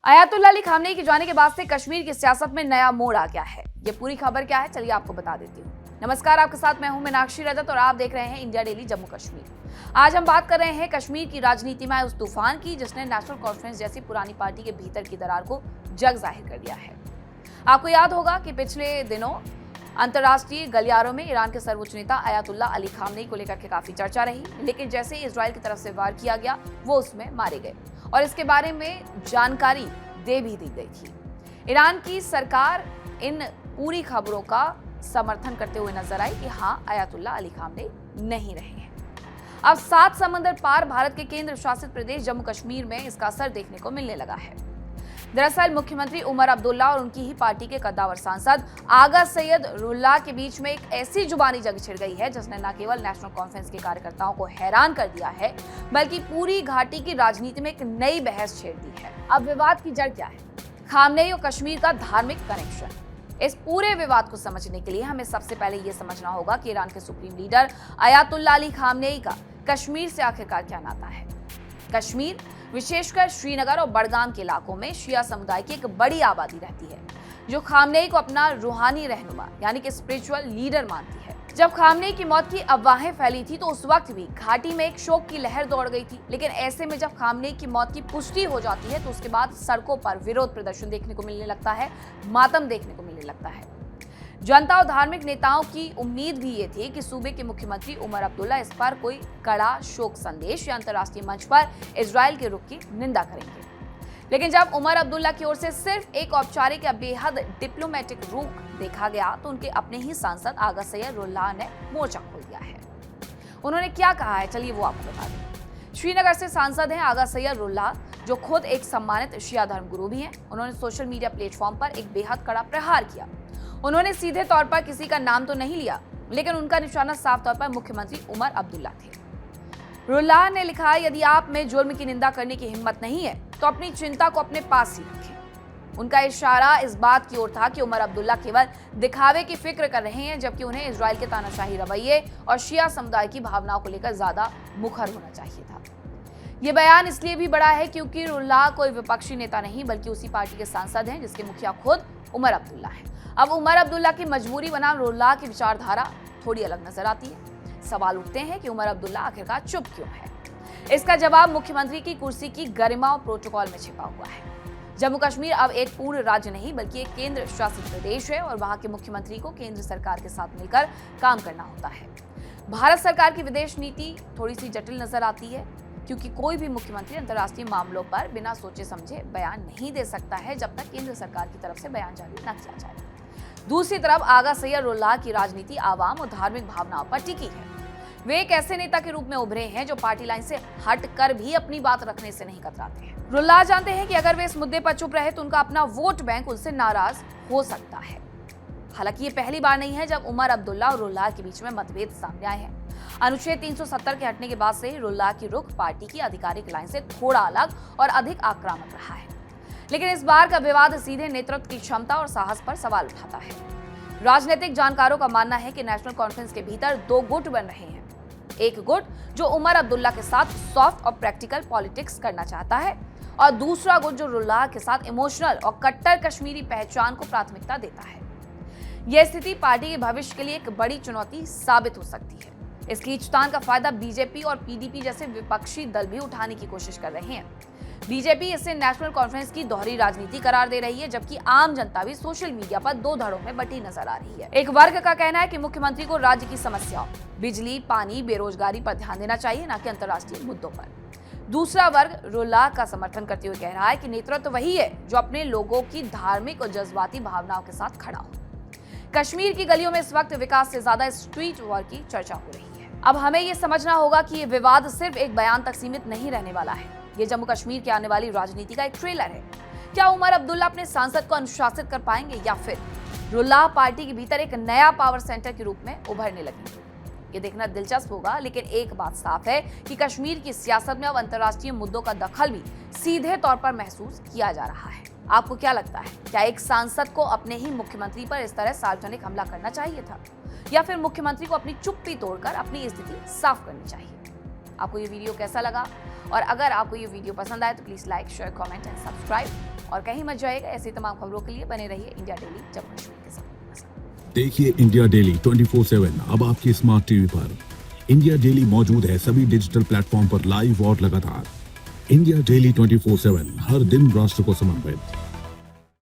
Ayatollah Ali Khamenei के जाने के बाद से कश्मीर की सियासत में नया मोड़ आ गया है। ये पूरी खबर क्या है, चलिए आपको बता देती हूँ। नमस्कार, आपके साथ मैं हूं मीनाक्षी रजत और आप देख रहे हैं इंडिया डेली जम्मू कश्मीर। आज हम बात कर रहे हैं कश्मीर की राजनीति में आए उस तूफान की जिसने नेशनल कॉन्फ्रेंस जैसी पुरानी पार्टी के भीतर की दरार को जग जाहिर कर दिया है। आपको याद होगा कि पिछले दिनों अंतर्राष्ट्रीय गलियारों में ईरान के सर्वोच्च नेता अयातुल्ला अली खामनेई को लेकर के काफी चर्चा रही, लेकिन जैसे ही इजराइल की तरफ से वार किया गया वो उसमें मारे गए और इसके बारे में जानकारी दे भी दी गई थी। ईरान की सरकार इन पूरी खबरों का समर्थन करते हुए नजर आई कि हाँ, अयातुल्ला अली खामनेई नहीं रहे हैं। अब 7 समंदर पार भारत के केंद्र शासित प्रदेश जम्मू कश्मीर में इसका असर देखने को मिलने लगा है। दरअसल मुख्यमंत्री उमर अब्दुल्ला और उनकी ही पार्टी के कद्दावर सांसद आगा सैयद रुल्लाह के बीच में एक ऐसी जुबानी जंग छिड़ गई है जिसने न केवल नेशनल कॉन्फ्रेंस के कार्यकर्ताओं को हैरान कर दिया है, बल्कि पूरी घाटी की राजनीति में एक नई बहस छेड़ दी है। अब विवाद की जड़ क्या है? खामनेई और कश्मीर का धार्मिक कनेक्शन। इस पूरे विवाद को समझने के लिए हमें सबसे पहले यह समझना होगा कि ईरान के supreme leader Ayatollah Ali Khamenei का कश्मीर से आखिरकार क्या नाता है। कश्मीर, विशेषकर श्रीनगर और बडगाम के इलाकों में शिया समुदाय की एक बड़ी आबादी रहती है जो खामनेई को अपना रूहानी रहनुमा यानी कि स्पिरिचुअल लीडर मानती है। जब खामनेई की मौत की अफवाहें फैली थी तो उस वक्त भी घाटी में एक शोक की लहर दौड़ गई थी, लेकिन ऐसे में जब खामनेई की मौत की पुष्टि हो जाती है तो उसके बाद सड़कों पर विरोध प्रदर्शन देखने को मिलने लगता है, मातम देखने को मिलने लगता है। जनता और धार्मिक नेताओं की उम्मीद भी ये थी कि सूबे के मुख्यमंत्री उमर अब्दुल्ला इस पर कोई कड़ा शोक संदेश या अंतर्राष्ट्रीय मंच पर इजराइल के रुख की निंदा करेंगे। लेकिन जब उमर अब्दुल्ला की ओर से सिर्फ एक औपचारिक या बेहद डिप्लोमेटिक रुख देखा गया तो उनके अपने ही सांसद आगा सैयद रुल्लाह ने मोर्चा खोल दिया है। उन्होंने क्या कहा है, चलिए वो आपको बता दें। श्रीनगर से सांसद हैं आगा सैयद रुल्लाह, जो खुद एक सम्मानित शिया धर्मगुरु भी हैं। उन्होंने सोशल मीडिया प्लेटफॉर्म पर एक बेहद कड़ा प्रहार किया। उन्होंने सीधे तौर पर किसी का नाम तो नहीं लिया, लेकिन उनका निशाना साफ तौर पर मुख्यमंत्री उमर अब्दुल्ला थे। रुल्लाह ने लिखा, यदि आप में जुर्म की निंदा करने की हिम्मत नहीं है तो अपनी चिंता को अपने पास ही रखें। उनका इशारा इस बात की ओर था कि उमर अब्दुल्ला केवल दिखावे की फिक्र कर रहे हैं, जबकि उन्हें इजराइल के तानाशाही रवैये और शिया समुदाय की भावनाओं को लेकर ज्यादा मुखर होना चाहिए था। ये बयान इसलिए भी बड़ा है क्योंकि रुल्लाह कोई विपक्षी नेता नहीं बल्कि उसी पार्टी के सांसद हैं जिसके मुखिया खुद उमर अब्दुल्ला हैं। अब उमर अब्दुल्ला की मजबूरी बनाम रुल्लाह की विचारधारा थोड़ी अलग नजर आती है। सवाल उठते हैं कि उमर अब्दुल्ला आखिरकार चुप क्यों है। इसका जवाब मुख्यमंत्री की कुर्सी की गरिमा और प्रोटोकॉल में छिपा हुआ है। जम्मू कश्मीर अब एक पूर्ण राज्य नहीं बल्कि एक केंद्र शासित प्रदेश है और वहां के मुख्यमंत्री को केंद्र सरकार के साथ मिलकर काम करना होता है। भारत सरकार की विदेश नीति थोड़ी सी जटिल नजर आती है क्योंकि कोई भी मुख्यमंत्री अंतर्राष्ट्रीय मामलों पर बिना सोचे समझे बयान नहीं दे सकता है जब तक केंद्र सरकार की तरफ से बयान जारी न किया जाए। दूसरी तरफ आगा सैयद रुल्लाह की राजनीति आवाम और धार्मिक भावनाओं पर टिकी है। वे एक ऐसे नेता के रूप में उभरे हैं जो पार्टी लाइन से हट कर भी अपनी बात रखने से नहीं कतराते हैं। रुल्लाह जानते हैं कि अगर वे इस मुद्दे पर चुप रहे तो उनका अपना वोट बैंक उनसे नाराज हो सकता है। हालांकि ये पहली बार नहीं है जब उमर अब्दुल्ला और रुल्लाह के बीच में मतभेद सामने आए हैं। अनुच्छेद 370 के हटने के बाद से रुल्लाह की रुख पार्टी की आधिकारिक लाइन से थोड़ा अलग और अधिक आक्रामक रहा है, लेकिन इस बार का विवाद सीधे नेतृत्व की क्षमता और साहस पर सवाल उठाता है। राजनीतिक जानकारों का मानना है कि नेशनल कॉन्फ्रेंस के भीतर 2 गुट बन रहे हैं। एक गुट जो उमर अब्दुल्ला के साथ सॉफ्ट और प्रैक्टिकल पॉलिटिक्स करना चाहता है और दूसरा गुट जो रुल्लाह के साथ इमोशनल और कट्टर कश्मीरी पहचान को प्राथमिकता देता है। यह स्थिति पार्टी के भविष्य के लिए एक बड़ी चुनौती साबित हो सकती है। इस खींचतान का फायदा बीजेपी और पीडीपी जैसे विपक्षी दल भी उठाने की कोशिश कर रहे हैं। बीजेपी इसे नेशनल कॉन्फ्रेंस की दोहरी राजनीति करार दे रही है, जबकि आम जनता भी सोशल मीडिया पर 2 धड़ों में बटी नजर आ रही है। एक वर्ग का कहना है कि मुख्यमंत्री को राज्य की समस्याओं, बिजली, पानी, बेरोजगारी पर ध्यान देना चाहिए, न कि अंतर्राष्ट्रीय मुद्दों पर। दूसरा वर्ग रुल्लाह का समर्थन करते हुए कह रहा है कि नेतृत्व वही है जो अपने लोगों की धार्मिक और जज्बाती भावनाओं के साथ खड़ा हो। कश्मीर की गलियों में इस वक्त विकास से ज्यादा स्ट्रीट वॉर की चर्चा हो रही है। अब हमें ये समझना होगा कि ये विवाद सिर्फ एक बयान तक सीमित नहीं रहने वाला है। ये जम्मू कश्मीर की आने वाली राजनीति का एक ट्रेलर है। क्या उमर अब्दुल्ला अपने सांसद को अनुशासित कर पाएंगे या फिर रुल्लाह पार्टी के भीतर एक नया पावर सेंटर के रूप में उभरने लगेंगे? ये देखना दिलचस्प होगा, लेकिन एक बात साफ है कि कश्मीर की सियासत में अब अंतर्राष्ट्रीय मुद्दों का दखल भी सीधे तौर पर महसूस किया जा रहा है। आपको क्या लगता है, क्या एक सांसद को अपने ही मुख्यमंत्री पर इस तरह सार्वजनिक हमला करना चाहिए था या फिर मुख्यमंत्री को अपनी चुप्पी तोड़कर अपनी स्थिति साफ करनी चाहिए? आपको ये वीडियो कैसा लगा? और अगर आपको ये वीडियो पसंद आए तो please like, share, comment and subscribe. और कहीं मत जाइएगा। ऐसी तमाम खबरों के लिए बने रहिए इंडिया डेली जम्मू कश्मीर के साथ। देखिए इंडिया डेली 24/7 अब आपकी स्मार्ट टीवी पर। इंडिया डेली मौजूद है सभी डिजिटल प्लेटफॉर्म पर लाइव और लगातार। इंडिया डेली 24/7 हर दिन राष्ट्र को समर्पित।